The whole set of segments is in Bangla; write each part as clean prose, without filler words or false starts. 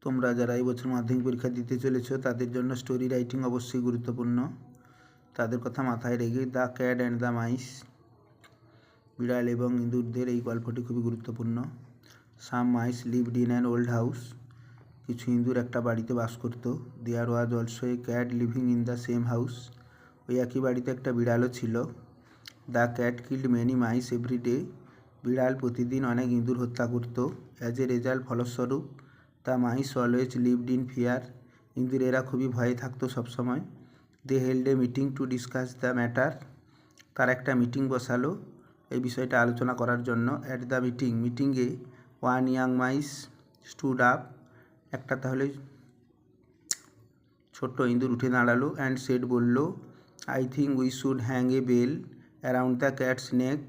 তোমরা যারা এই বছর মাধ্যমিক পরীক্ষা দিতে চলেছো তাদের জন্য স্টোরি রাইটিং অবশ্যই গুরুত্বপূর্ণ। তাদের কথা মাথায় রেখে the cat and the mice, বিড়াল এবং ইঁদুরদের এই গল্পটি খুবই গুরুত্বপূর্ণ। Some mice lived in an old house, কিছু ইঁদুর একটা বাড়িতে বাস করতো। There was also a cat living in the same house, ওই একই বাড়িতে একটা বিড়ালও ছিল। The cat killed many mice every day, বিড়াল প্রতিদিন অনেক ইঁদুর হত্যা করত। অ্যাজ এ রেজাল্ট, ফলস্বরূপ, the mice always lived in fear, ইঁদুরেরা খুবই ভয়ে থাকতো সবসময়। They held a meeting to discuss the matter, তার একটা মিটিং বসালো এই বিষয়টা আলোচনা করার জন্য। অ্যাট দ্য মিটিংয়ে one young mice stood up, একটা তাহলে ছোট্ট ইঁদুর উঠে দাঁড়ালো। অ্যান্ড সেড, বলল, I think we should hang a bell around the cat's neck,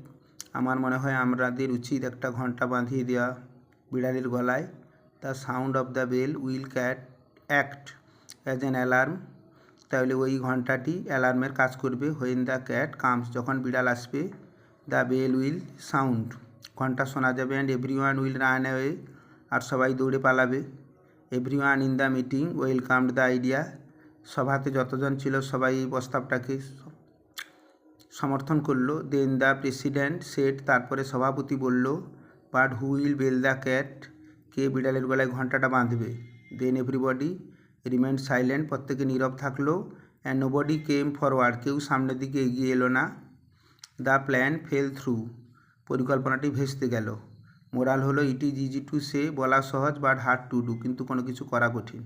আমার মনে হয় আমাদের উচিত একটা ঘন্টা বাঁধিয়ে দেওয়া বিড়ালের গলায়। The sound of the bell will act as an alarm, তাহলে ওই ঘন্টাটি অ্যালার্মের কাজ করবে। হোয়েন দ্য ক্যাট কামস, যখন বিড়াল আসবে। দ্য বেল উইল সাউন্ড, ঘন্টা শোনা যাবে। And everyone will run away, আর সবাই দৌড়ে পালাবে। Everyone in the meeting welcomed the idea, সভাতে যতজন ছিল সবাই এই প্রস্তাবটাকে সমর্থন করলো। দেন দ্য প্রেসিডেন্ট সেড, তারপরে সভাপতি বলল, but who will bell the cat, কে বিড়ালের গলায় ঘন্টাটা বাঁধবে। দেন এভরিবডি রিমেন্ড সাইলেন্ট, প্রত্যেকে নীরব থাকলো। অ্যান্ড নোবডি কেম ফরওয়ার্ড, কেউ সামনের দিকে এগিয়ে এলো না। দ্য প্ল্যান ফেল থ্রু, পরিকল্পনাটি ভেস্তে গেল। মোরাল হলো, it is easy to say, বলা সহজ, বাট হার্ড টু ডু, কিন্তু কোনো কিছু করা কঠিন।